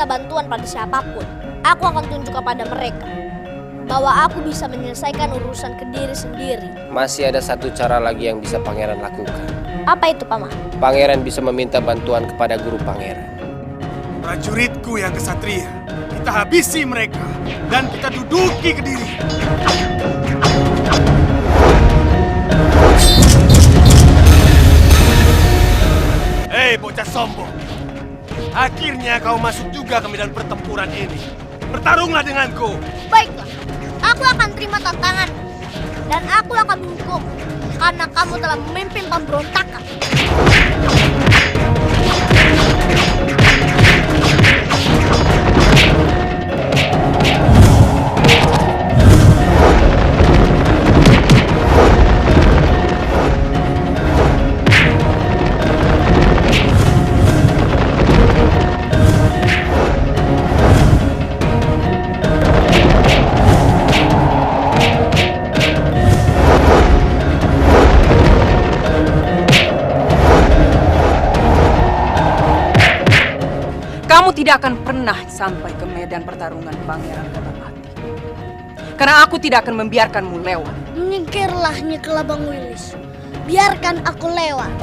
bantuan pada siapapun, aku akan tunjuk kepada mereka bahwa aku bisa menyelesaikan urusan Kediri sendiri. Masih ada satu cara lagi yang bisa pangeran lakukan. Apa itu, Paman? Pangeran bisa meminta bantuan kepada guru pangeran. Prajuritku yang kesatria, kita habisi mereka dan kita duduki Kediri. Hei bocah sombong, akhirnya kau masuk juga ke medan pertempuran ini. Bertarunglah denganku. Baiklah, aku akan terima tantangan dan aku akan menghukum karena kamu telah memimpin pemberontakan. Kamu tidak akan pernah sampai ke medan pertarungan Pangeran Garbapati. Karena aku tidak akan membiarkanmu lewat. Menyingkirlah Nyi Kelabang Wilis. Biarkan aku lewat.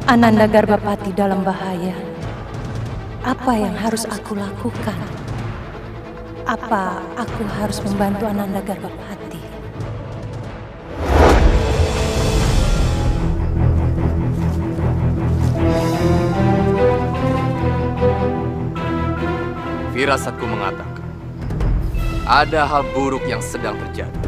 Ananda Garbapati dalam bahaya. Apa yang harus aku lakukan? Apa aku harus membantu Ananda Garbapati? Firasatku mengatakan ada hal buruk yang sedang terjadi.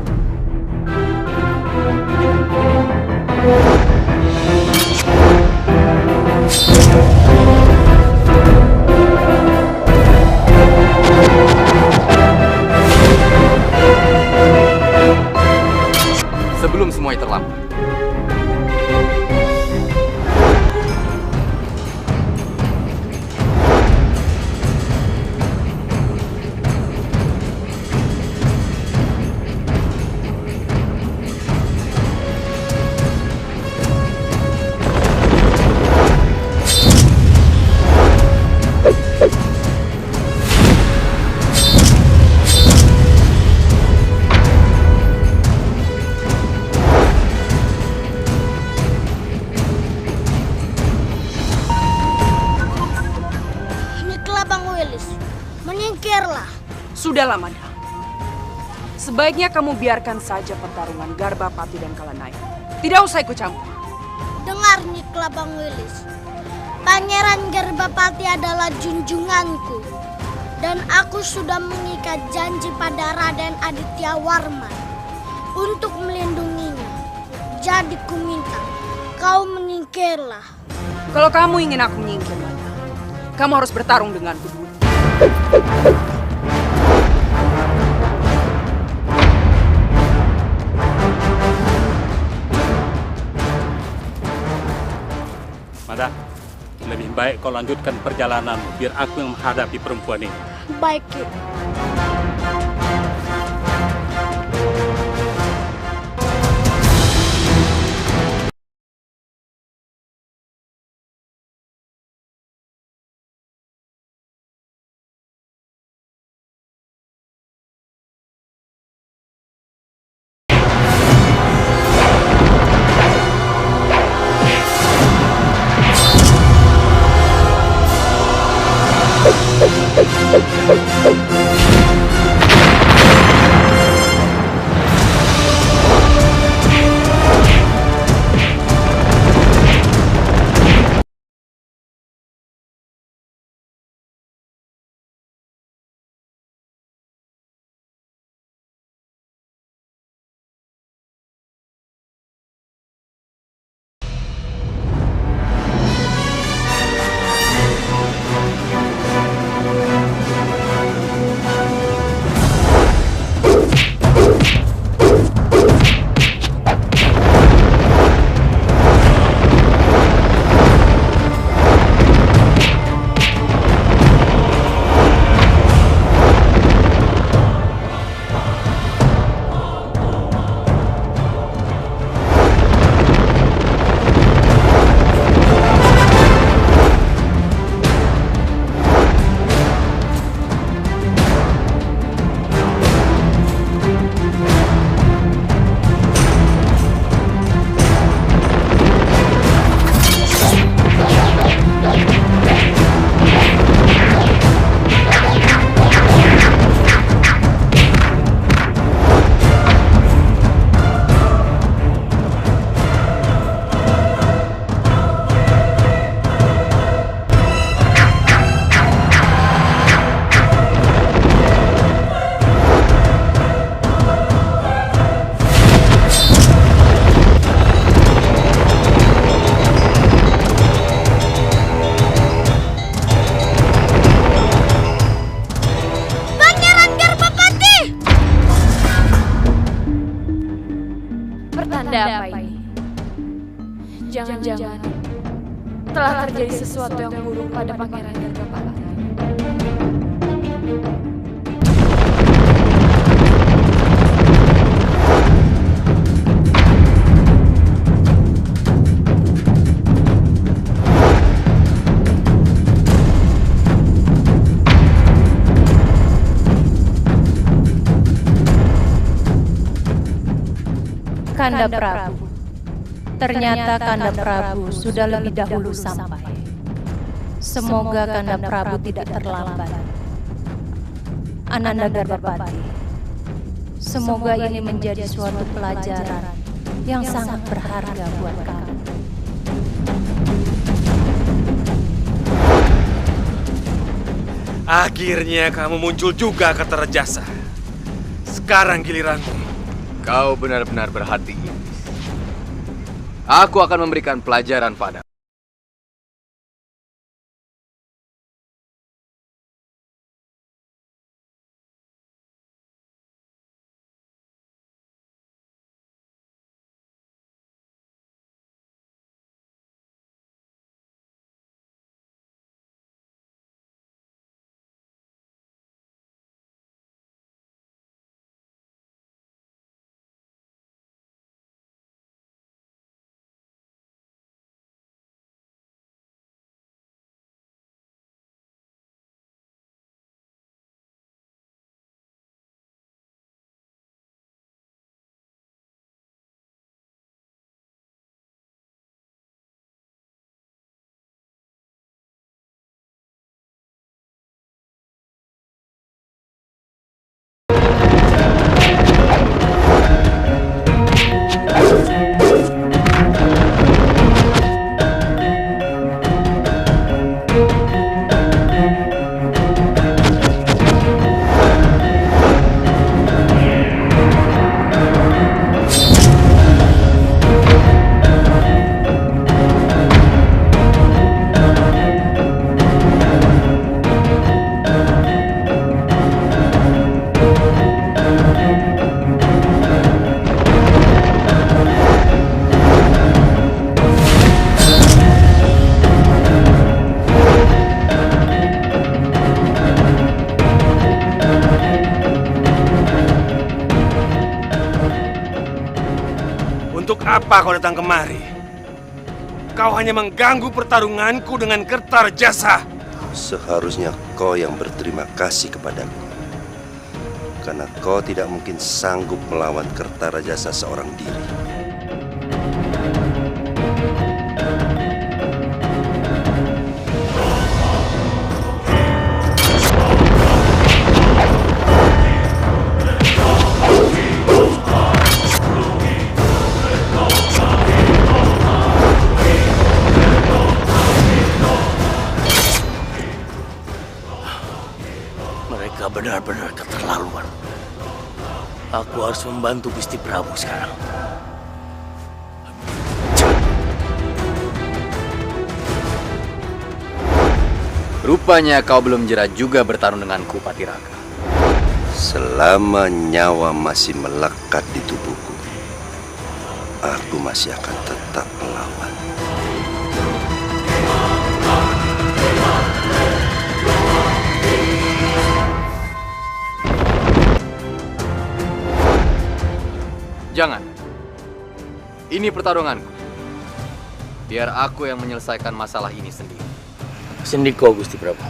Sebelum semuanya terlambat, Menyingkirlah. Sudahlah, Mada. Sebaiknya kamu biarkan saja pertarungan Garbapati dan Kalanaya. Tidak usah ikut campur. Dengar Nyi Kelabang Wilis. Pangeran Garbapati adalah junjunganku. Dan aku sudah mengikat janji pada Raden Aditya Warman untuk melindunginya. Jadi ku minta kau menyingkirlah. Kalau kamu ingin aku menyingkir, Mada, kamu harus bertarung denganku dulu. Mada, lebih baik kau lanjutkan perjalanan biar aku yang menghadapi perempuan ini. Baik, Ki. apa ini? Jangan-jangan telah terjadi sesuatu yang buruk pada Pangeran Gargapati. Kanda Prabu, ternyata Kanda Prabu sudah lebih dahulu sampai. Semoga Kanda Prabu tidak terlambat. Ananda Garbapati, semoga ini menjadi suatu pelajaran yang sangat berharga buat kamu. Akhirnya kamu muncul juga, Kertarajasa. Sekarang giliranmu. Kau benar-benar berhati iblis. Aku akan memberikan pelajaran padamu. Untuk apa kau datang kemari? Kau hanya mengganggu pertarunganku dengan Kertarajasa. Seharusnya kau yang berterima kasih kepadaku. Karena kau tidak mungkin sanggup melawan Kertarajasa seorang diri. Mereka benar-benar keterlaluan. Aku harus membantu Gusti Prabu sekarang. Rupanya kau belum jera juga bertarung denganku, Patiraga. Selama nyawa masih melekat di tubuhku, aku masih akan tetap melawan. Jangan. Ini pertarunganku. Biar aku yang menyelesaikan masalah ini sendiri. Sendiko, Gusti Prabu.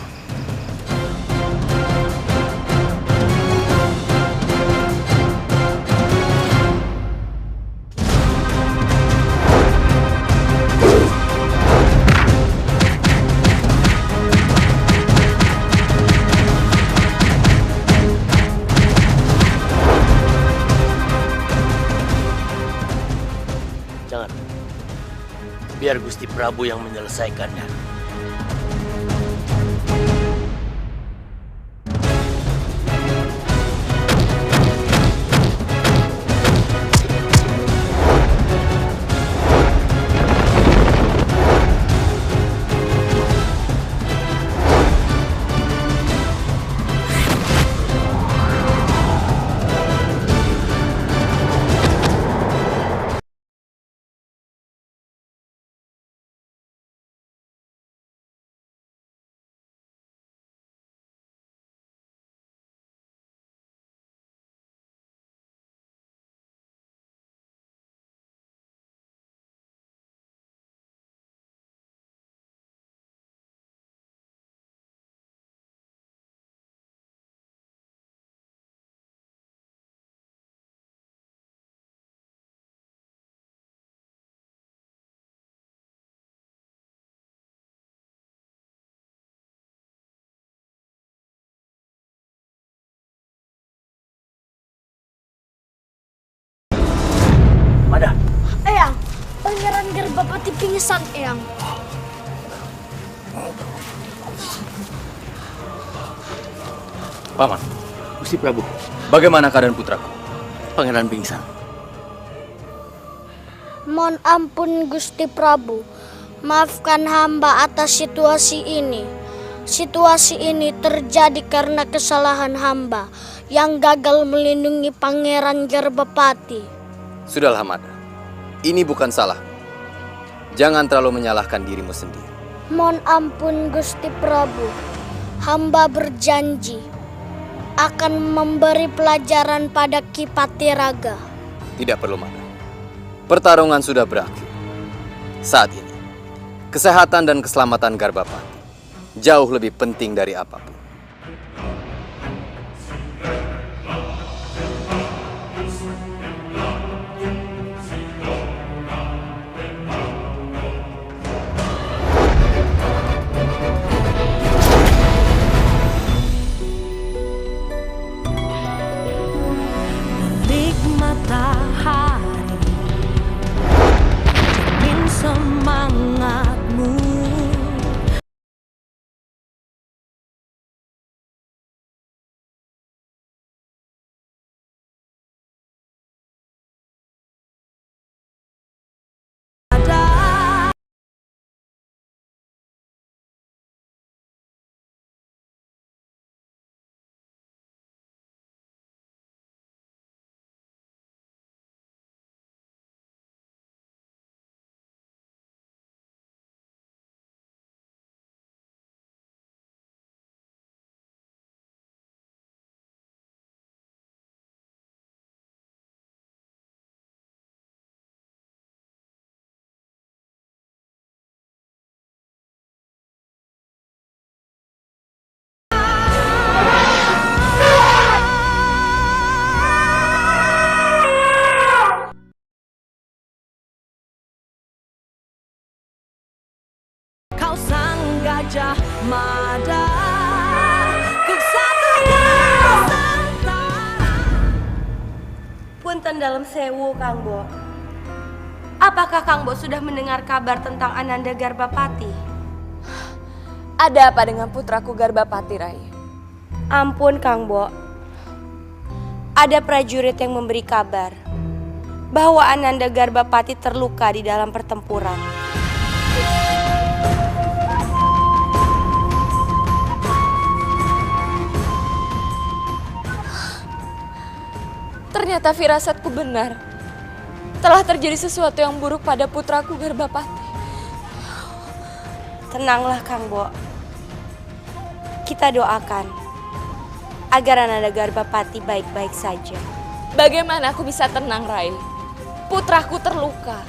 Jangan. Biar Gusti Prabu yang menyelesaikannya. pingsan, Eyang. Paman, Gusti Prabu, bagaimana keadaan putraku? Pangeran pingsan. Mohon ampun Gusti Prabu. Maafkan hamba atas situasi ini. Situasi ini terjadi karena kesalahan hamba yang gagal melindungi Pangeran Garbapati. Sudahlah, Mada. Ini bukan salah. Jangan terlalu menyalahkan dirimu sendiri. Mohon ampun Gusti Prabu. Hamba berjanji akan memberi pelajaran pada Ki Patiraga. Tidak perlu, Mada. Pertarungan sudah berakhir. Saat ini, kesehatan dan keselamatan Garbapati jauh lebih penting dari apapun. Gajah Mada, Punten dalam sewu, Kang Bo. Apakah Kang Bo sudah mendengar kabar tentang Ananda Garbapati? Ada apa dengan putraku Garbapati, Rai? Ampun, Kang Bo. Ada prajurit yang memberi kabar bahwa Ananda Garbapati terluka di dalam pertempuran. Ternyata firasatku benar. Telah terjadi sesuatu yang buruk pada putraku Garbapati. Tenanglah, Kang Bo. Kita doakan agar Ananda Garbapati baik-baik saja. Bagaimana aku bisa tenang, Rai? Putraku terluka.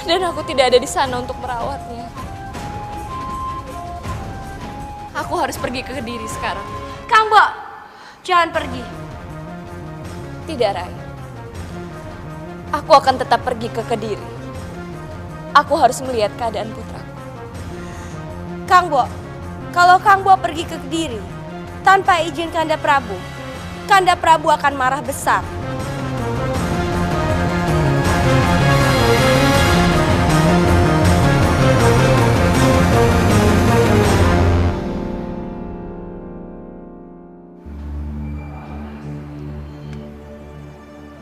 Dan aku tidak ada di sana untuk merawatnya. Aku harus pergi ke Kediri sekarang. Kang Bo, jangan pergi. Tidak, Rai. Aku akan tetap pergi ke Kediri. Aku harus melihat keadaan putraku. Kang Bo, kalau Kang Bo pergi ke Kediri tanpa izin Kanda Prabu akan marah besar.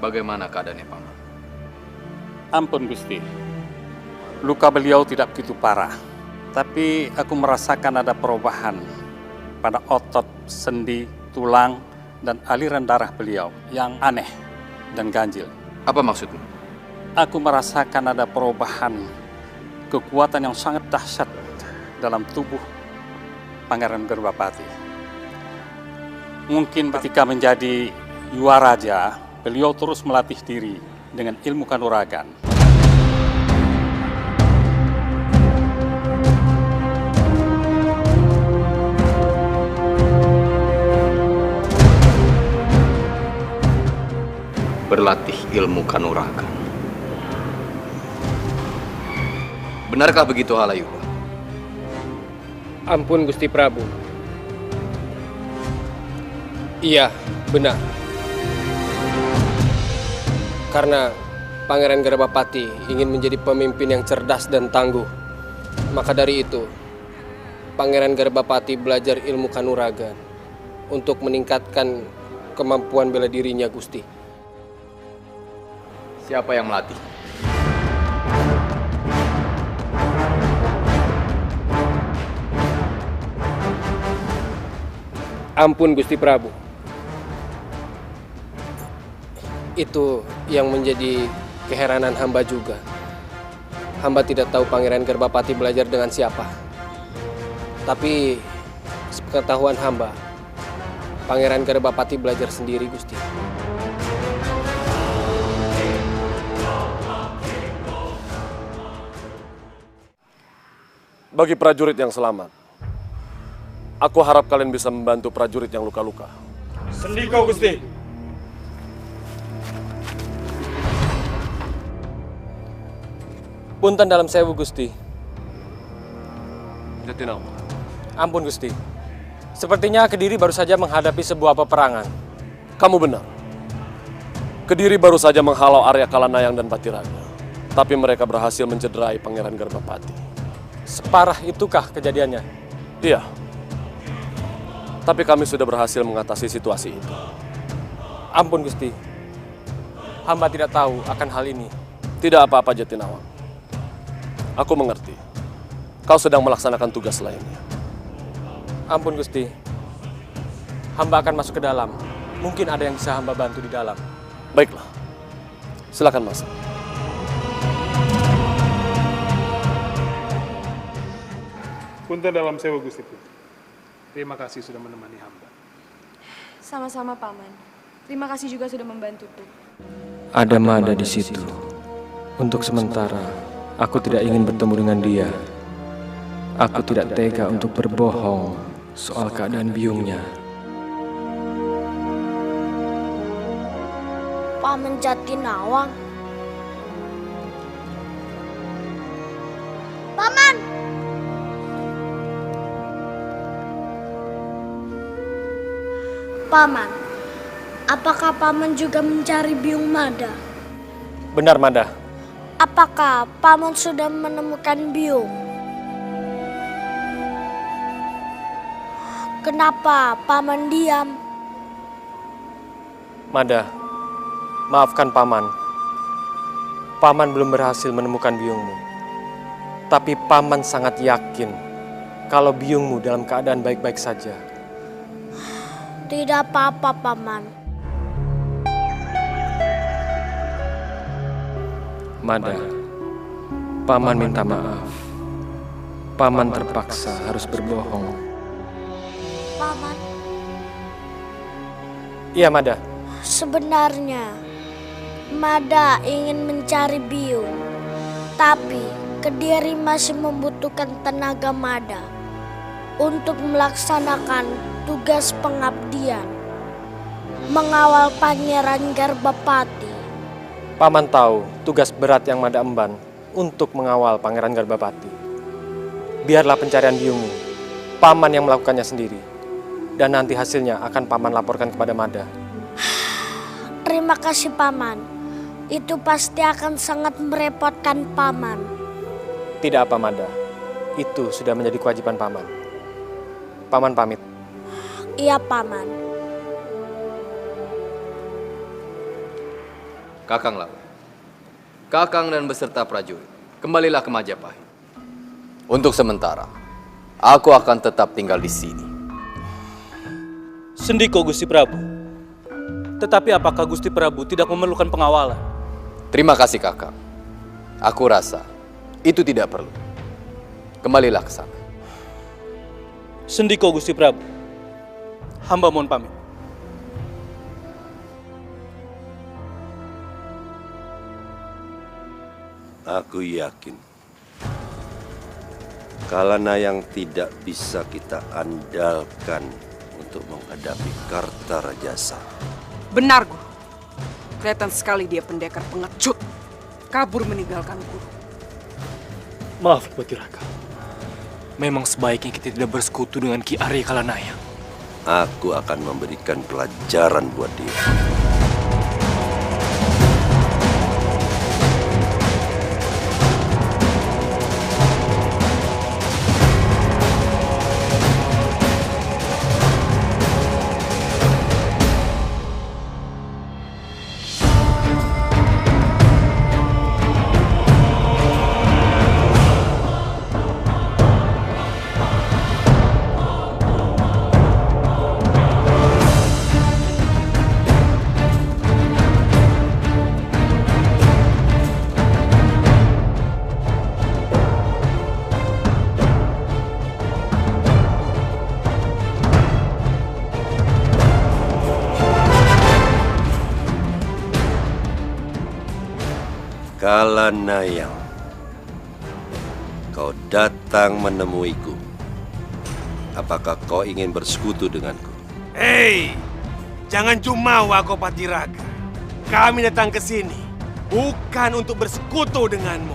Bagaimana keadaannya, Paman? Ampun, Gusti. Luka beliau tidak begitu parah. Tapi aku merasakan ada perubahan pada otot, sendi, tulang, dan aliran darah beliau yang aneh dan ganjil. Apa maksudmu? Aku merasakan ada perubahan kekuatan yang sangat dahsyat dalam tubuh Pangeran Garbapati. Mungkin ketika menjadi Yuwaraja, beliau terus melatih diri dengan ilmu kanuragan. Berlatih ilmu kanuragan. Benarkah begitu, Halayura? Ampun Gusti Prabu. Iya, benar. Karena Pangeran Garbapati ingin menjadi pemimpin yang cerdas dan tangguh. Maka dari itu, Pangeran Garbapati belajar ilmu kanuragan untuk meningkatkan kemampuan bela dirinya, Gusti. Siapa yang melatih? Ampun, Gusti Prabu. Itu yang menjadi keheranan hamba juga. Hamba tidak tahu Pangeran Garbapati belajar dengan siapa. Tapi sepengetahuan hamba, Pangeran Garbapati belajar sendiri, Gusti. Bagi prajurit yang selamat, aku harap kalian bisa membantu prajurit yang luka-luka. Sendiko, Gusti. Punten dalam sewu, Gusti. Jatinangor. Ampun, Gusti. Sepertinya Kediri baru saja menghadapi sebuah peperangan. Kamu benar. Kediri baru saja menghalau Arya Kalanayang dan Patiraga. Tapi mereka berhasil mencederai Pangeran Garbapati. Separah itukah kejadiannya? Iya. Tapi kami sudah berhasil mengatasi situasi itu. Ampun, Gusti. Hamba tidak tahu akan hal ini. Tidak apa-apa, Jatinawang. Aku mengerti. Kau sedang melaksanakan tugas lainnya. Ampun, Gusti. Hamba akan masuk ke dalam. Mungkin ada yang bisa hamba bantu di dalam. Baiklah. Silakan masuk. Punten dalam sewa, Gusti Putri. Terima kasih sudah menemani hamba. Sama-sama, Paman. Terima kasih juga sudah membantuku. Ada Mada di situ. Untuk sementara, aku tidak ingin bertemu dengan dia. Aku tidak tega untuk berbohong soal keadaan biungnya. Paman Jatinawang. Paman! Paman, apakah Paman juga mencari biung Mada? Benar, Mada. Apakah Paman sudah menemukan biung? Kenapa Paman diam? Mada, maafkan Paman. Paman belum berhasil menemukan biungmu. Tapi Paman sangat yakin kalau biungmu dalam keadaan baik-baik saja. Tidak apa-apa, Paman. Mada, Paman minta maaf. Paman terpaksa harus berbohong. Paman, Iya, Mada. sebenarnya Mada ingin mencari biung, tapi Kediri masih membutuhkan tenaga Mada untuk melaksanakan tugas pengabdian, mengawal Pangeran Garbapati. Paman tahu tugas berat yang Mada emban untuk mengawal Pangeran Garbapati. Biarlah pencarian biungmu, Paman yang melakukannya sendiri. Dan nanti hasilnya akan Paman laporkan kepada Mada. Terima kasih, Paman. Itu pasti akan sangat merepotkan Paman. Tidak apa, Mada. Itu sudah menjadi kewajiban Paman. Paman pamit. Iya, Paman. Kakang Laut, Kakang dan beserta prajurit, kembalilah ke Majapahit. Untuk sementara, aku akan tetap tinggal di sini. Sendiko, Gusti Prabu. Tetapi apakah Gusti Prabu tidak memerlukan pengawalan? Terima kasih, Kakang. Aku rasa itu tidak perlu. Kembalilah ke sana. Sendiko, Gusti Prabu. Hamba mohon pamit. Aku yakin Kalanayang tidak bisa kita andalkan untuk menghadapi Kartarajasa. Benar, Guru. Kelihatan sekali dia pendekar pengecut. Kabur meninggalkan Guru. Maaf, Patiraga. Memang sebaiknya kita tidak bersekutu dengan Ki Arya Kalanayang. Aku akan memberikan pelajaran buat dia. Kalanayang, kau datang menemuiku. Apakah kau ingin bersekutu denganku? Hei, jangan jumawa kau Patiraga. Kami datang ke sini bukan untuk bersekutu denganmu,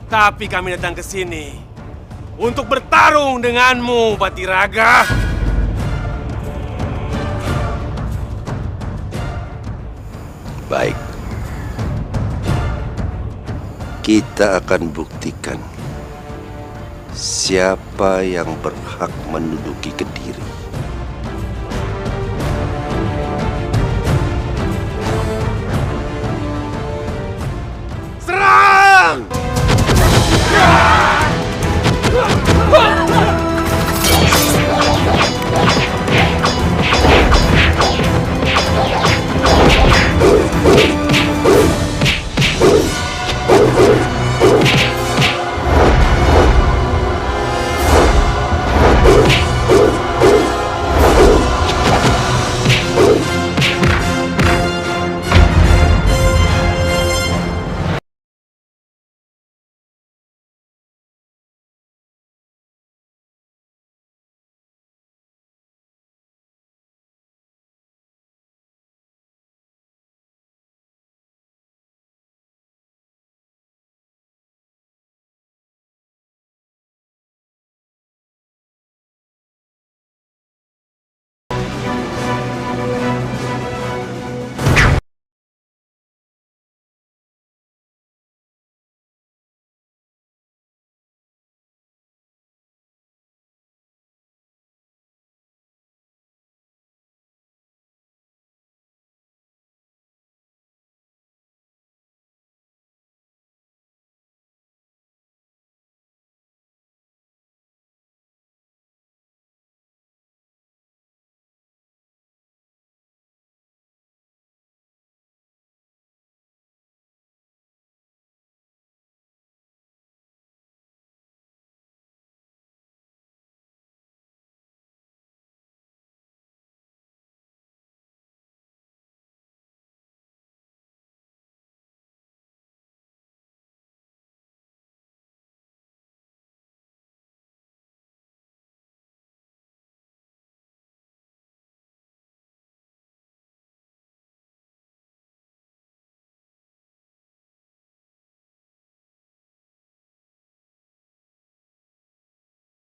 tapi kami datang ke sini untuk bertarung denganmu, Patiraga. Baik. Kita akan buktikan siapa yang berhak menduduki Kediri. Serang!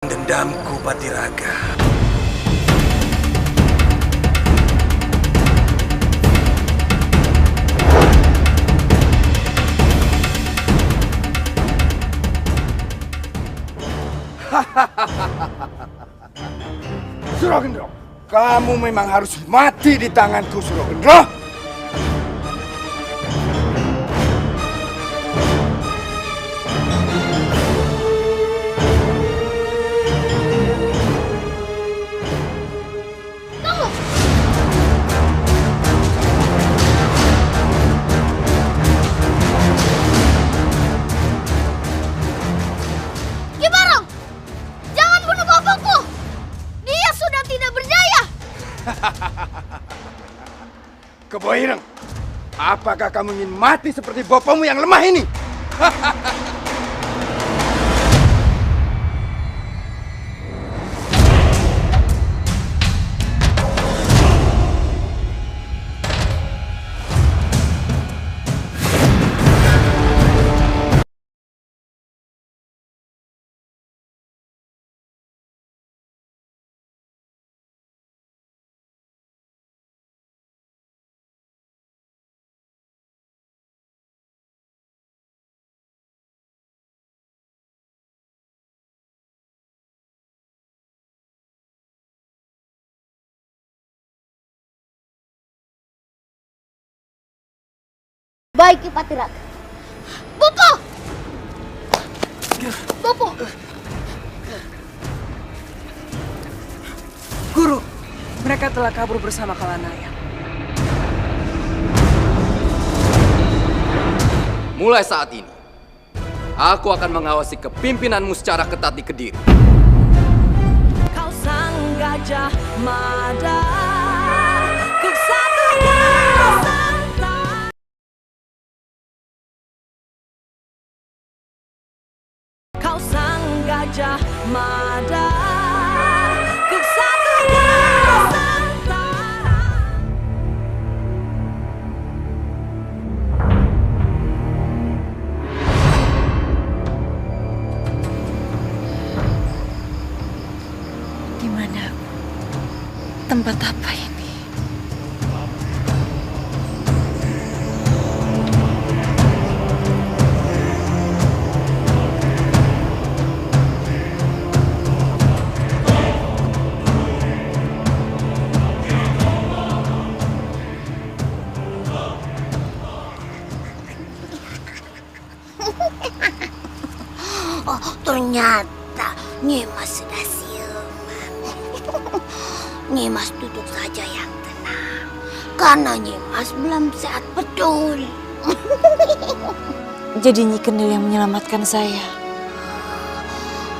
Dendamku, Patiraga. Suragendra, kamu memang harus mati di tanganku, Suragendra. Kebohireng, apakah kamu ingin mati seperti bapakmu yang lemah ini? Baik, Ki Patiraga. Bopo! Bopo! Guru, mereka telah kabur bersama Kalanayang. Mulai saat ini, aku akan mengawasi kepimpinan secara ketat di Kediri. Kau sang gajah mada. Tempat apa ini? Oh, ternyata Nyimas sudah siuman. Nyimas duduk saja yang tenang, karena Nyimas belum sehat betul. Jadi Nyi Kendil yang menyelamatkan saya.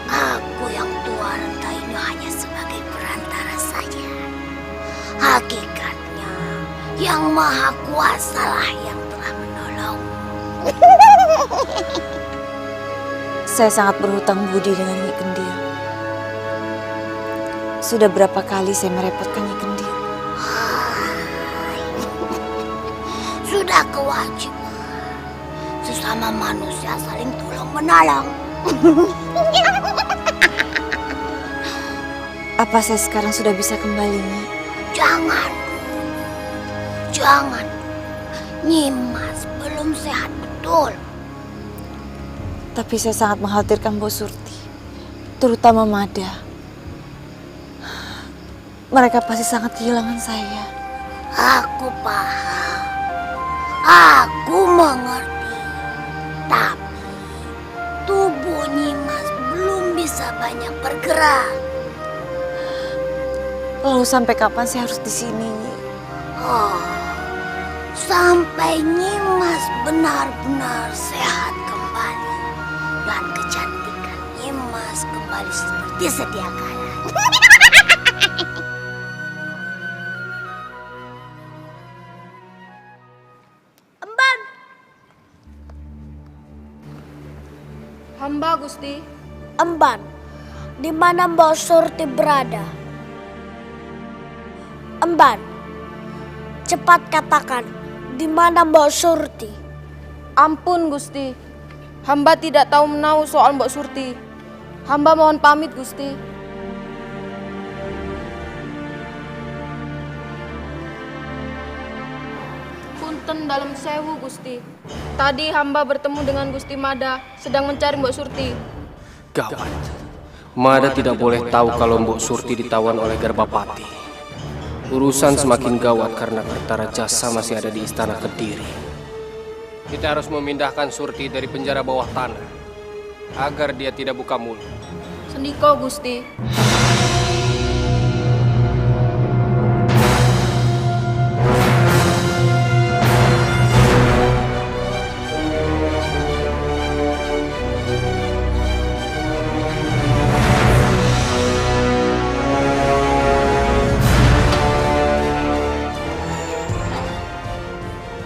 Aku yang tua renta ini hanya sebagai perantara saja. Hakikatnya, yang maha kuasalah yang telah menolong. Saya sangat berhutang budi dengan Nyi Kendil. Sudah berapa kali saya merepotkan Nyi Kendil? Sudah kewajiban. Sesama manusia saling tolong menolong. Apa saya sekarang sudah bisa kembali, Nyi? Jangan. Jangan. Nyimas belum sehat betul. Tapi saya sangat mengkhawatirkan Mbok Surti, terutama Mada. Mereka pasti sangat kehilangan saya. Aku paham. Aku mengerti. Tapi tubuh Nyimas belum bisa banyak bergerak. Lalu sampai kapan saya harus di sini, Nyi? Oh, sampai Nyimas benar-benar sehat kembali dan kecantikan Nyimas kembali seperti sedia kala. Emban. Hamba Gusti. Emban, di mana Mbok Surti berada? Emban, cepat katakan, di mana Mbok Surti? Ampun Gusti, hamba tidak tahu menahu soal Mbok Surti. Hamba mohon pamit Gusti. Punten dalam sewu Gusti. Tadi hamba bertemu dengan Gusti Mada sedang mencari Mbok Surti. Gawat. Mada tidak boleh tahu kalau Mbok Surti ditawan oleh Garbapati. Urusan semakin gawat karena Kertarajasa masih ada di istana Kediri. Kita harus memindahkan Surti dari penjara bawah tanah agar dia tidak buka mulut. Sendiko Gusti.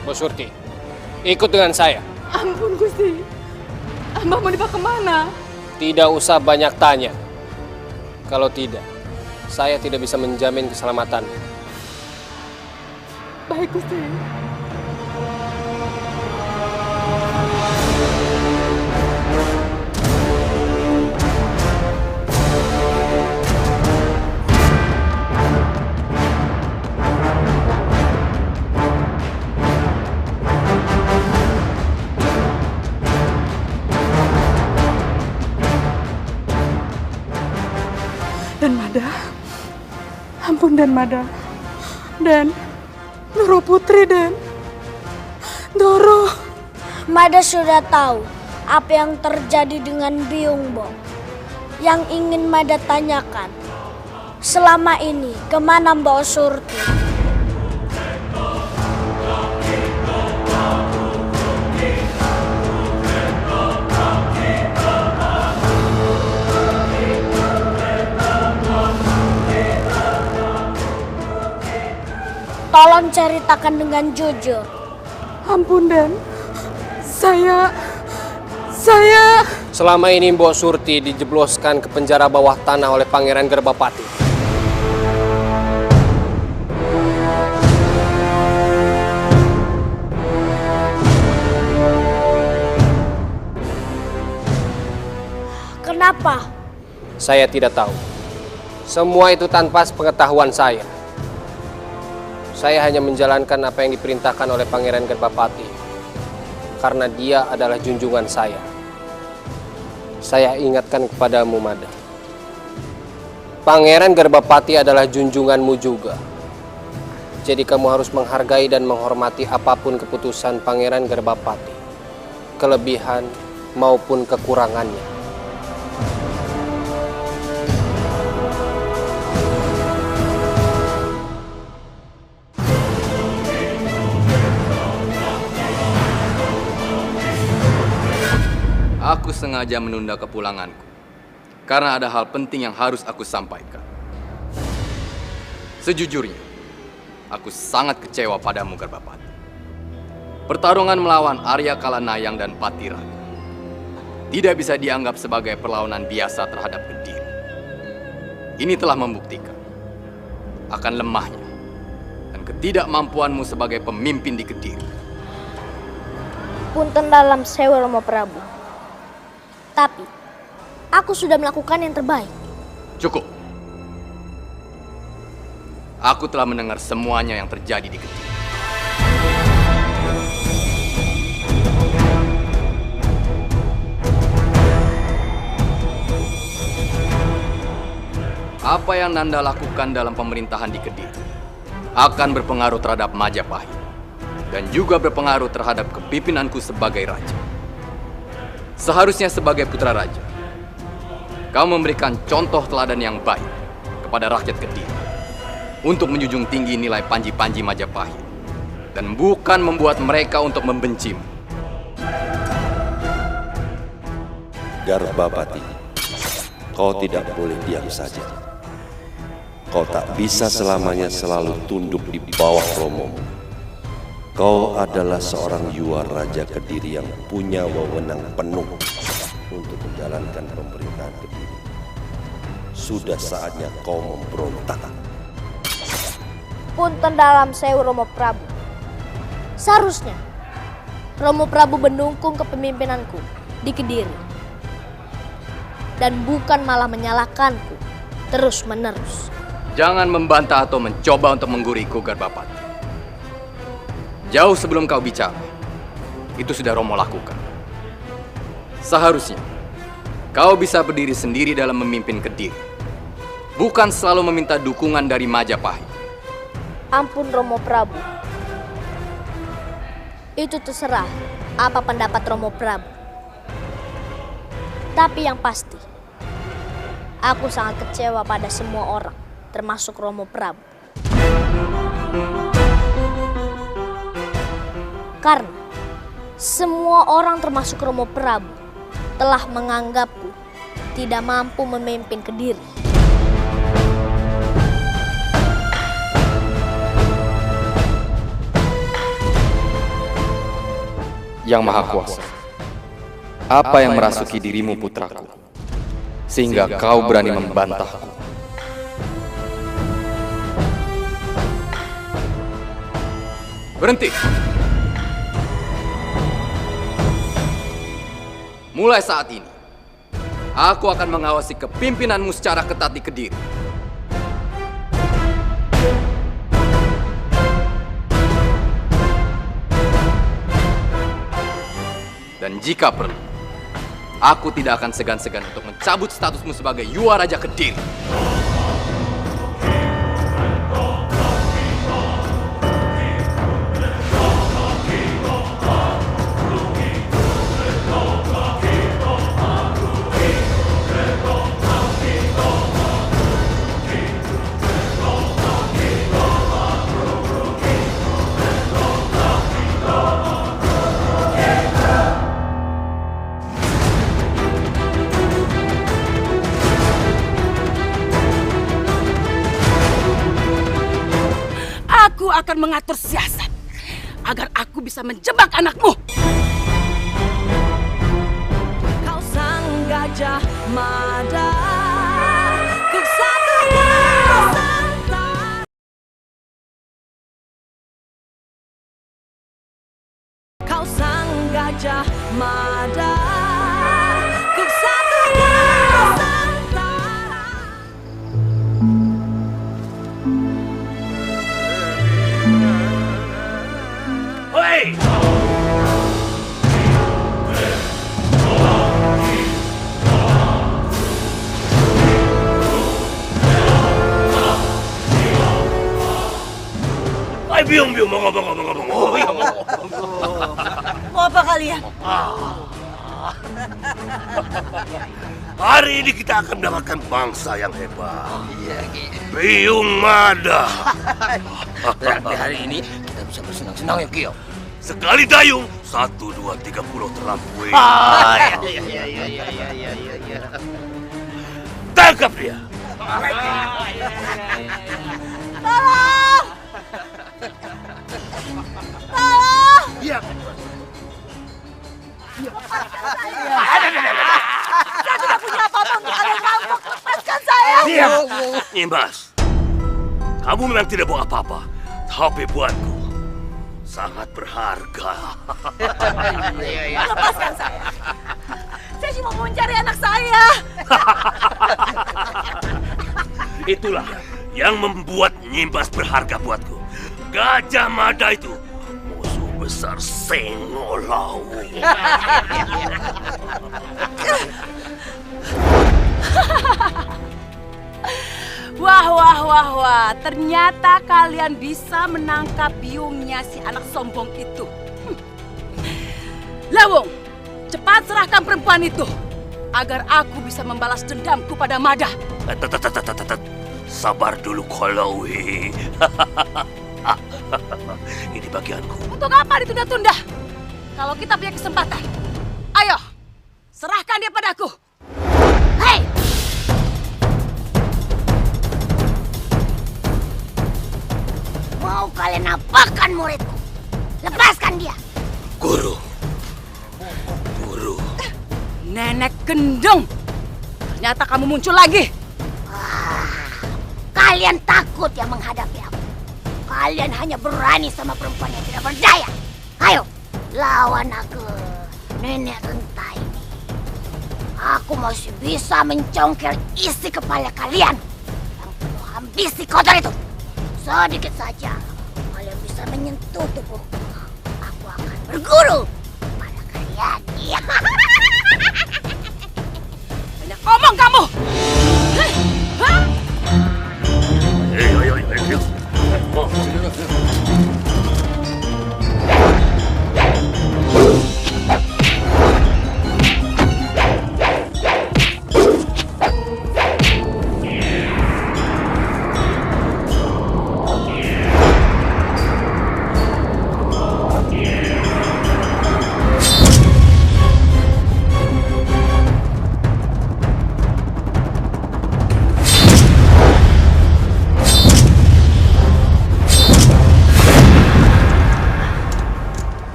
Mbok Surti, ikut dengan saya. Ampun Gusti, hamba mau dibawa kemana? Tidak usah banyak tanya. Kalau tidak, saya tidak bisa menjamin keselamatan. Baik Gusti. Dan Mada, ampun Dan Mada, Dan Doro Putri Dan Doro. Mada sudah tahu apa yang terjadi dengan Biung Bo. Yang ingin Mada tanyakan, selama ini kemana Mbok Surti? Tolong ceritakan dengan jujur. Ampun Dan, saya... Selama ini Mbok Surti dijebloskan ke penjara bawah tanah oleh Pangeran Garbapati. Kenapa? Saya tidak tahu. Semua itu tanpa pengetahuan saya. Saya hanya menjalankan apa yang diperintahkan oleh Pangeran Garbapati. Karena dia adalah junjungan saya. Saya ingatkan kepadamu, Mada. Pangeran Garbapati adalah junjunganmu juga. Jadi kamu harus menghargai dan menghormati apapun keputusan Pangeran Garbapati, kelebihan maupun kekurangannya. Aku sengaja menunda kepulanganku karena ada hal penting yang harus aku sampaikan. Sejujurnya, aku sangat kecewa padamu, Garbapati. Pertarungan melawan Arya Kalanayang dan Patiraga tidak bisa dianggap sebagai perlawanan biasa terhadap Kediri. Ini telah membuktikan akan lemahnya dan ketidakmampuanmu sebagai pemimpin di Kediri. Punten dalam sewu Romo Prabu. Tapi, aku sudah melakukan yang terbaik. Cukup. Aku telah mendengar semuanya yang terjadi di Kediri. Apa yang Nanda lakukan dalam pemerintahan di Kediri akan berpengaruh terhadap Majapahit dan juga berpengaruh terhadap kepimpinanku sebagai raja. Seharusnya sebagai putra raja, kau memberikan contoh teladan yang baik kepada rakyat Kediri untuk menjunjung tinggi nilai panji-panji Majapahit dan bukan membuat mereka untuk membencimu. Garbapati, kau tidak boleh diam saja. Kau tak bisa selamanya selalu tunduk di bawah romomu. Kau adalah seorang Yuwa Raja Kediri yang punya wewenang penuh untuk menjalankan pemerintahan Kediri. Sudah saatnya kau memberontak. Punten dalam sewu Romo Prabu. Seharusnya Romo Prabu mendukung kepemimpinanku di Kediri dan bukan malah menyalahkanku terus-menerus. Jangan membantah atau mencoba untuk mengguriku, Garbapati. Jauh sebelum kau bicara, itu sudah Romo lakukan. Seharusnya kau bisa berdiri sendiri dalam memimpin Kediri, bukan selalu meminta dukungan dari Majapahit. Ampun Romo Prabu. Itu terserah apa pendapat Romo Prabu. Tapi yang pasti, aku sangat kecewa pada semua orang, termasuk Romo Prabu. Karena semua orang termasuk Romo Prabu telah menganggapku tidak mampu memimpin Kediri. Yang Maha Kuasa, apa yang merasuki dirimu, putraku, sehingga kau berani membantahku? Berhenti! Mulai saat ini, aku akan mengawasi kepimpinanmu secara ketat di Kediri. Dan jika perlu, aku tidak akan segan-segan untuk mencabut statusmu sebagai Yuwa Raja Kediri. Aku akan mengatur siasat agar aku bisa menjebak anakmu. Kau sang gajah mada, kesatuan serta. Kau sang gajah mada, kesatuan serta. Hei! Hai biung, bangun. Mau apa kalian? Hari ini kita akan mendapatkan bangsa yang hebat. Biung Mada. Berarti hari ini kita bisa bersenang-senang ya, Kio. Sekali dayung, 1, 2, 3 pulau terlampaui. Iya. Tangkap dia. Tolong! Tolong! Iya. Saya tidak punya apa-apa untuk kalian rampok. Lepaskan saya! Diam! Nyimbas, kamu memang tidak bawa apa-apa, tapi buatku sangat berharga. Lepaskan saya! Saya cuma mau mencari anak saya! Itulah yang membuat Nyimbas berharga buatku. Gajah Mada itu musuh besar Sengolau. Wah. Ternyata kalian bisa menangkap biungnya si anak sombong itu. Lawung, cepat serahkan perempuan itu agar aku bisa membalas dendamku pada Mada. Sabar dulu, Kolawi. Ini bagianku. Untuk apa ditunda-tunda? Kalau kita punya kesempatan, ayo, serahkan dia padaku. Hei! Mau kalian apakan muridku? Lepaskan dia! Guru. Nenek Gendong, ternyata kamu muncul lagi. Kalian takut ya menghadapi aku. Kalian hanya berani sama perempuan yang tidak berdaya. Ayo, lawan aku, nenek renta ini. Aku masih bisa mencongkel isi kepala kalian yang penuh ambisi kotor itu. Sedikit saja kalian bisa menyentuh tubuhku. Aku akan berguru pada kalian. Banyak ngomong kamu. Ayo.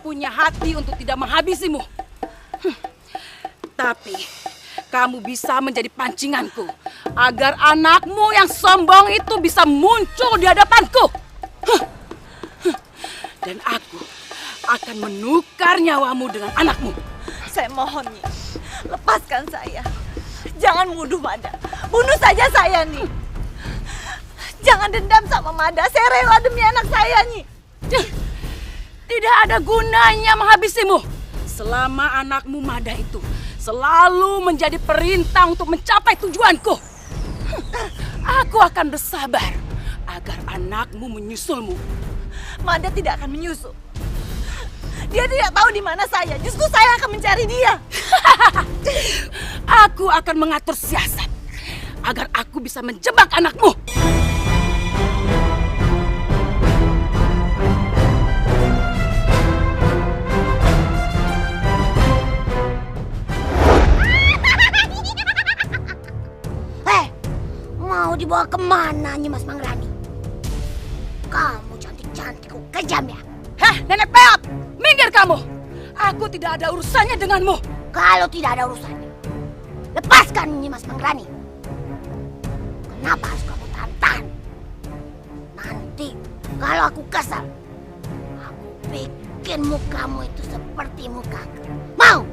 punya hati untuk tidak menghabisimu. Tapi kamu bisa menjadi pancinganku agar anakmu yang sombong itu bisa muncul di hadapanku. Dan aku akan menukar nyawamu dengan anakmu. Saya mohon, Nyi, lepaskan saya. Jangan muduh Mada. Bunuh saja saya, Nyi. Jangan dendam sama Mada. Saya rela demi anak saya, Nyi. Tidak ada gunanya menghabisimu selama anakmu Mada itu selalu menjadi perintah untuk mencapai tujuanku. Aku akan bersabar agar anakmu menyusulmu. Mada tidak akan menyusul. Dia tidak tahu di mana saya. Justru saya akan mencari dia. Aku akan mengatur siasat agar aku bisa menjebak anakmu. Mau dibawa kemana, Nyimas Mangrani? Kamu cantik-cantikku kejam ya? Heh, nenek peot! Minggir kamu! Aku tidak ada urusannya denganmu. Kalau tidak ada urusannya, lepaskan Nyimas Mangrani. Kenapa harus kamu tahan? Nanti kalau aku kesal, aku bikin mukamu itu seperti mukaku. Mau?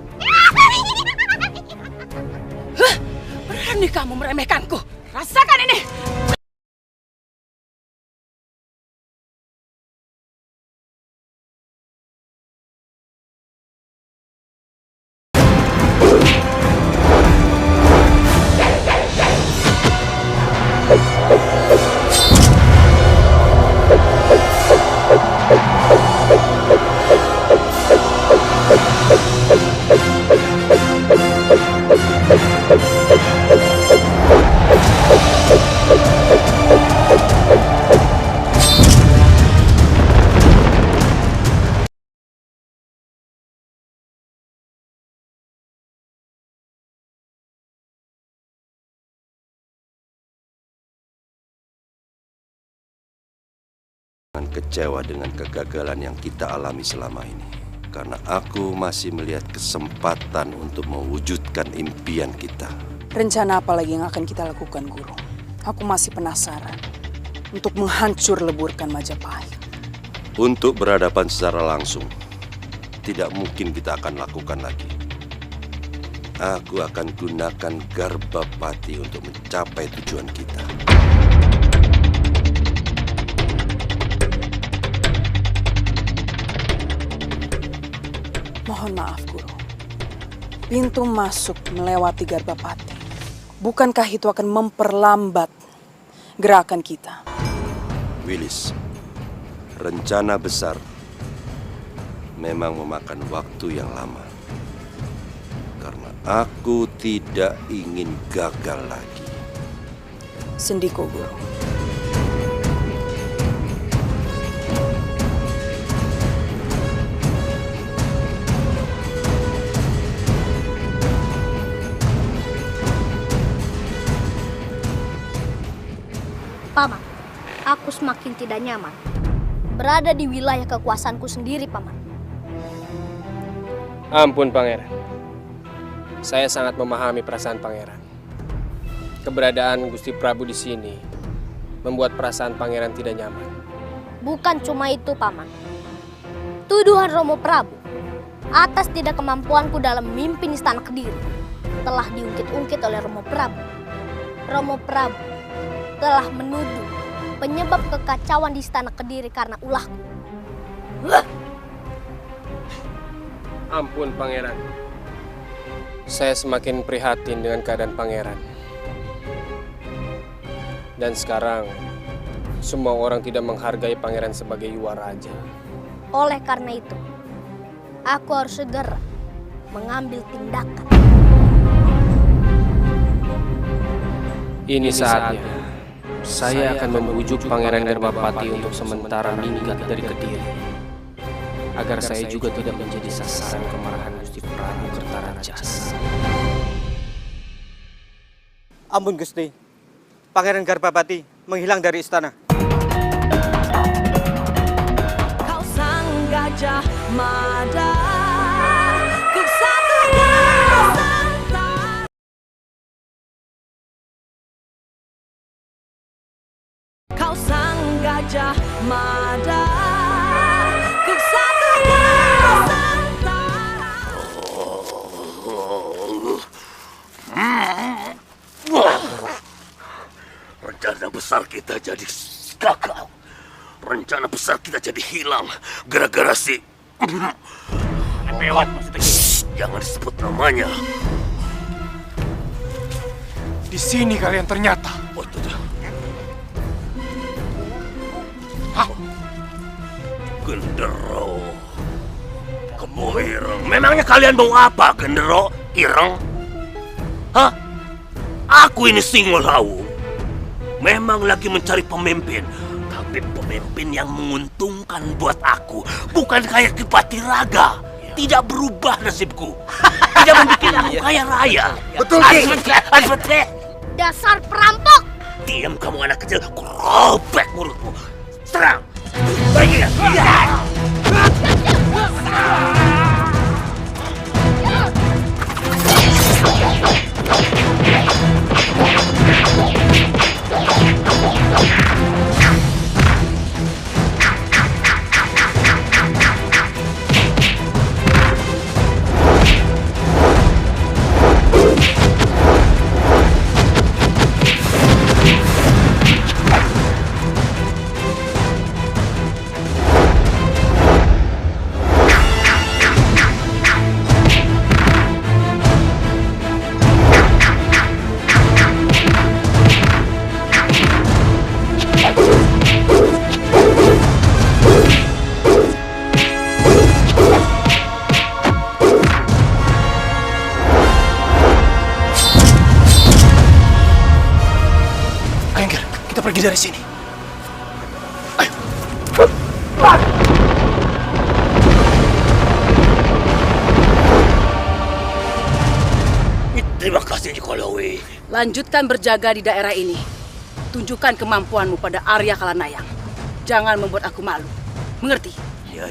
Berani kamu meremehkanku. Rasakan ini. Kecewa dengan kegagalan yang kita alami selama ini. Karena aku masih melihat kesempatan untuk mewujudkan impian kita. Rencana apa lagi yang akan kita lakukan, Guru? Aku masih penasaran. Untuk menghancur leburkan Majapahit. Untuk berhadapan secara langsung, tidak mungkin kita akan lakukan lagi. Aku akan gunakan Garbapati untuk mencapai tujuan kita. Mohon maaf, Guru. Pintu masuk melewati Garbapati. Bukankah itu akan memperlambat gerakan kita? Wilis, rencana besar memang memakan waktu yang lama. Karena aku tidak ingin gagal lagi. Sendiko, Guru. Paman, aku semakin tidak nyaman berada di wilayah kekuasaanku sendiri, Paman. Ampun, Pangeran. Saya sangat memahami perasaan Pangeran. Keberadaan Gusti Prabu di sini membuat perasaan Pangeran tidak nyaman. Bukan cuma itu, Paman. Tuduhan Romo Prabu atas tidak kemampuanku dalam memimpin istana Kediri telah diungkit-ungkit oleh Romo Prabu. Romo Prabu telah menuduh penyebab kekacauan di istana Kediri karena ulahku. Ampun, Pangeran. Saya semakin prihatin dengan keadaan Pangeran. Dan sekarang, semua orang tidak menghargai Pangeran sebagai Yuwa Raja. Oleh karena itu, aku harus segera mengambil tindakan. Ini saatnya. Saya akan membujuk Pangeran Garbapati untuk sementara minggat dari Kediri. Agar saya juga tidak menjadi sasaran kemarahan Gusti Prabu Kertarajasa. Ampun, Gusti. Pangeran Garbapati menghilang dari istana. Kau sang gajah mada. Kau sang gajah mada, ku satunya Rencana besar kita jadi gagal. Rencana besar kita jadi hilang gara-gara si lewat maksudnya. Jangan disebut namanya. Di sini kalian ternyata. Oh, itu. Gendero, kamu Ireng. Memangnya kalian mau apa, Gendero, Ireng? Hah? Aku ini Singolawu. Memang lagi mencari pemimpin, tapi pemimpin yang menguntungkan buat aku, bukan kayak Ki Patiraga. Tidak berubah nasibku. Tidak membuat aku kaya raya. Betul, Ki. Dasar perampok! Diam kamu anak kecil, ku robek mulutmu. Serang! Baik ya. dari sini. Terima kasih Nikolawi. Lanjutkan berjaga di daerah ini. Tunjukkan kemampuanmu pada Arya Kalanayang. Jangan membuat aku malu. Mengerti? Iya.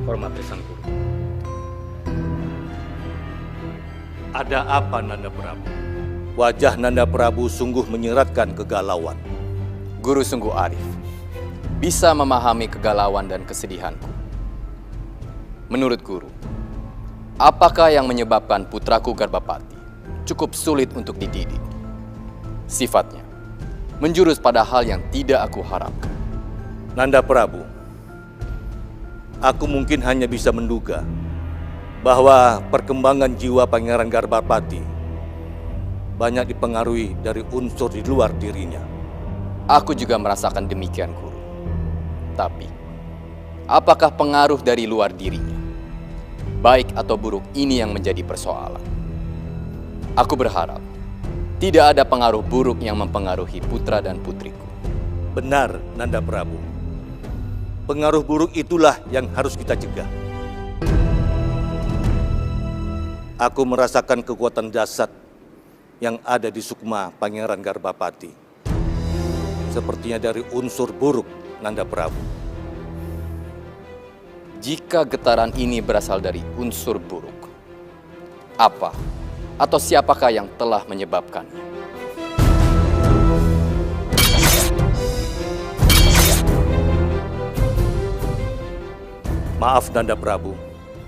Hormati Sang Guru. Ada apa Nanda Prabu? Wajah Nanda Prabu sungguh menyeratkan kegalauan. Guru sungguh arif, bisa memahami kegalauan dan kesedihanku. Menurut Guru, apakah yang menyebabkan putraku Garbapati cukup sulit untuk dididik? Sifatnya menjurus pada hal yang tidak aku harapkan. Nanda Prabu, aku mungkin hanya bisa menduga bahwa perkembangan jiwa Pangeran Garbapati banyak dipengaruhi dari unsur di luar dirinya. Aku juga merasakan demikian, Guru. Tapi, apakah pengaruh dari luar dirinya, baik atau buruk, ini yang menjadi persoalan? Aku berharap tidak ada pengaruh buruk yang mempengaruhi putra dan putriku. Benar, Nanda Prabu. Pengaruh buruk itulah yang harus kita cegah. Aku merasakan kekuatan dasar yang ada di sukma Pangeran Garbapati. Sepertinya dari unsur buruk, Nanda Prabu. Jika getaran ini berasal dari unsur buruk, apa atau siapakah yang telah menyebabkannya? Maaf Nanda Prabu,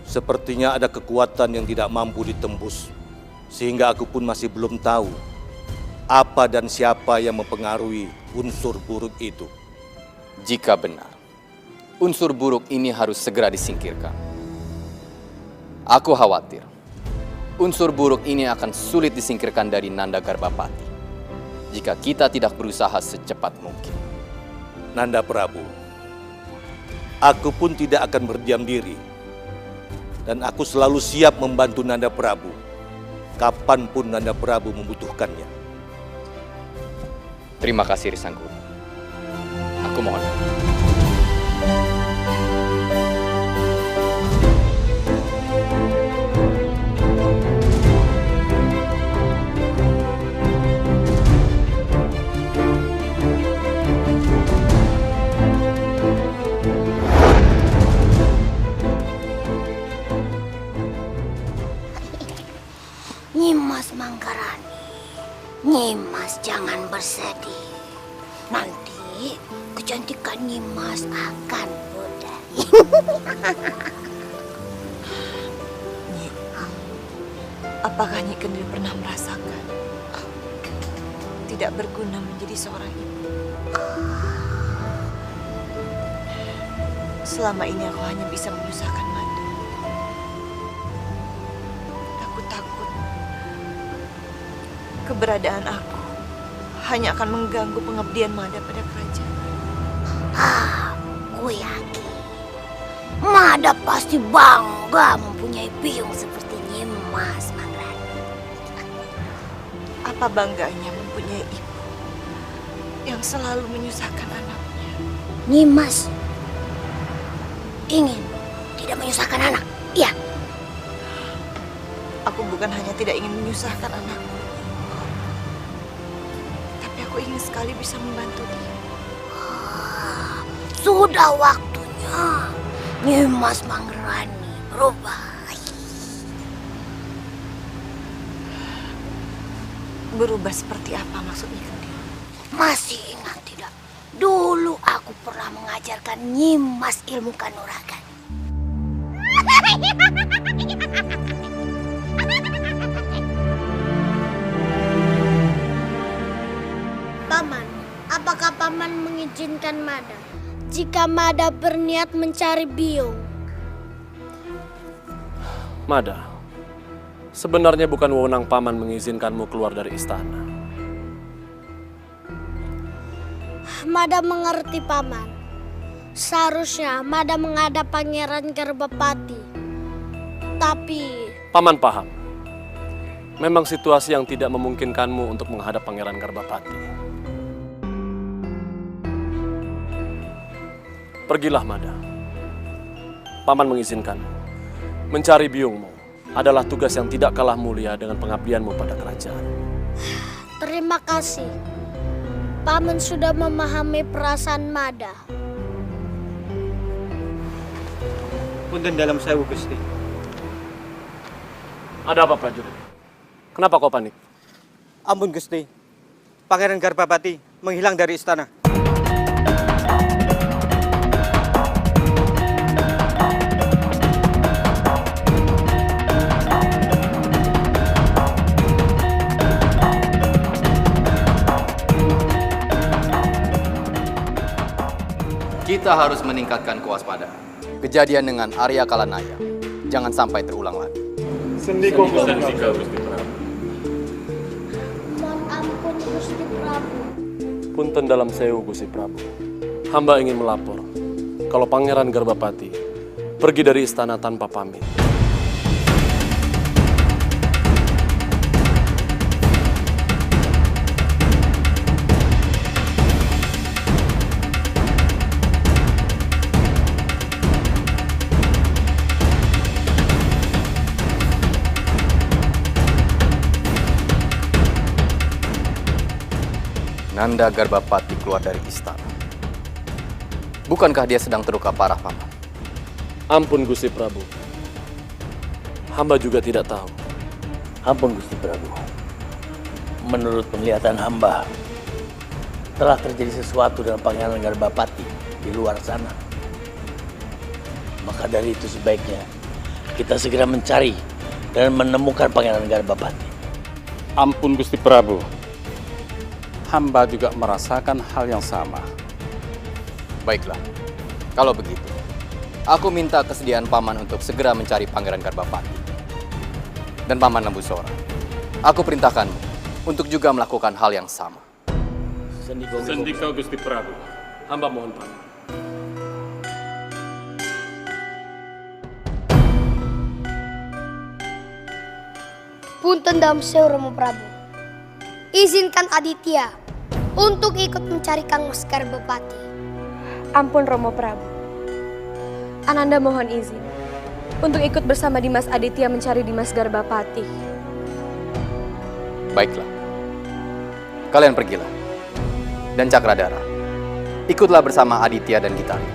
sepertinya ada kekuatan yang tidak mampu ditembus. Sehingga aku pun masih belum tahu apa dan siapa yang mempengaruhi unsur buruk itu. Jika benar, unsur buruk ini harus segera disingkirkan. Aku khawatir unsur buruk ini akan sulit disingkirkan dari Nanda Garbapati jika kita tidak berusaha secepat mungkin. Nanda Prabu, aku pun tidak akan berdiam diri. Dan aku selalu siap membantu Nanda Prabu kapanpun Nanda Prabu membutuhkannya. Terima kasih Sang Guru. Aku mohon. Nyimas Manggarani, Nyimas jangan bersedih. Nanti kecantikan Nyimas akan pudar. Nyi, apakah Nyi Kendri pernah merasakan tidak berguna menjadi seorang ibu? Selama ini aku hanya bisa menyusahkan Mada. Aku takut keberadaan aku hanya akan mengganggu pengabdian Mada pada kerajaan. Aku yakin Mada pasti bangga mempunyai biung seperti Nyimas Manggarani. Apa bangganya mempunyai ibu yang selalu menyusahkan anaknya? Nyimas ingin tidak menyusahkan anak, iya? Aku bukan hanya tidak ingin menyusahkan anakku, tapi aku ingin sekali bisa membantu dia. Sudah waktunya Nyimas Manggarani berubah. Berubah seperti apa maksudnya, Kendri? Masih ingat tidak? Dulu aku pernah mengajarkan Nyimas ilmu kanuragan. Paman, apakah Paman mengizinkan Mada jika Mada berniat mencari biung? Mada, sebenarnya bukan wewenang paman mengizinkanmu keluar dari istana. Mada mengerti paman. Seharusnya Mada menghadap Pangeran Garbapati. Tapi Paman paham. Memang situasi yang tidak memungkinkanmu untuk menghadap Pangeran Garbapati. Pergilah Mada. Paman mengizinkanmu. Mencari biungmu adalah tugas yang tidak kalah mulia dengan pengabdianmu pada kerajaan. terima kasih. Paman sudah memahami perasaan Mada. Punten dalam sewu, Gusti. Ada apa, prajurit? Kenapa kau panik? Ampun, Gusti. Pangeran Garbapati menghilang dari istana. Kita harus meningkatkan kewaspadaan. Kejadian dengan Arya Kalanaya jangan sampai terulang lagi. Sendika Gusti Prabu. Mohon ampun Gusti Prabu. Punten dalam sewu, Gusti Prabu. Hamba ingin melapor kalau Pangeran Garbapati pergi dari istana tanpa pamit. Nanda Garbapati keluar dari istana. Bukankah dia sedang terluka parah, Paman? Ampun, Gusti Prabu. Hamba juga tidak tahu. Ampun, Gusti Prabu. Menurut penglihatan hamba, telah terjadi sesuatu dengan Pangeran Garbapati di luar sana. Maka dari itu sebaiknya kita segera mencari dan menemukan Pangeran Garbapati. Ampun, Gusti Prabu. Hamba juga merasakan hal yang sama. Baiklah, kalau begitu, aku minta kesediaan Paman untuk segera mencari Pangeran Garbapati. Dan Paman Lembusora, aku perintahkanmu untuk juga melakukan hal yang sama. Sendika Gusti Prabu. Hamba mohon Paman. Punten dalam sewu Romo Prabu. Izinkan Aditya untuk ikut mencari Kang Mas Garbapati. Ampun Romo Prabu. Ananda mohon izin untuk ikut bersama Dimas Aditya mencari Dimas Garbapati. Baiklah. Kalian pergilah. Dan Cakradara, ikutlah bersama Aditya dan Gitari.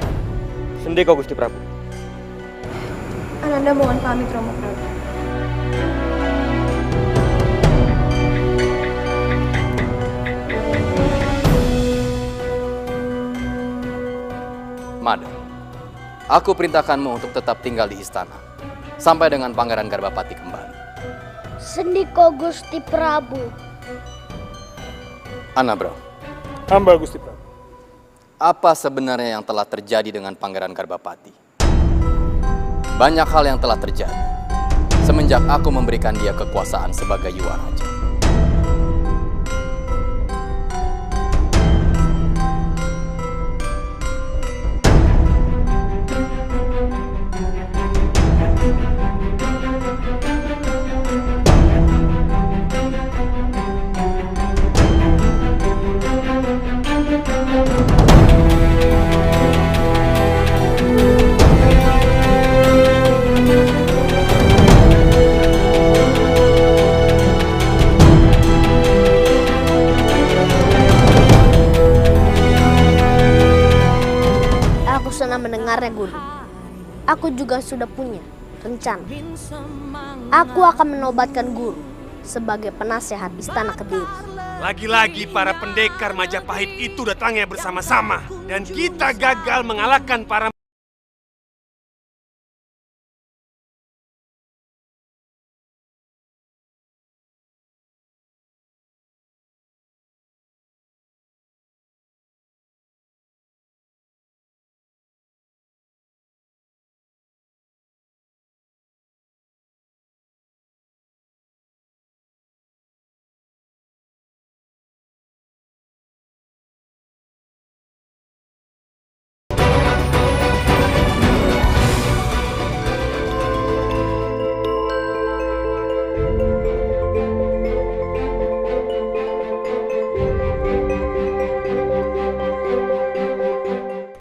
Sendika Gusti Prabu. Ananda mohon pamit Romo Prabu. Mada, aku perintahkanmu untuk tetap tinggal di istana sampai dengan Pangeran Garbapati kembali. Sendika Gusti Prabu. Anabro. Hamba Gusti Prabu. Apa sebenarnya yang telah terjadi dengan Pangeran Garbapati? Banyak hal yang telah terjadi semenjak aku memberikan dia kekuasaan sebagai Yuwa Raja. Aku senang mendengarnya, Guru. Aku juga sudah punya rencana. Aku akan menobatkan Guru sebagai penasehat Istana Kediri. Lagi-lagi para pendekar Majapahit itu datangnya bersama-sama. Dan kita gagal mengalahkan para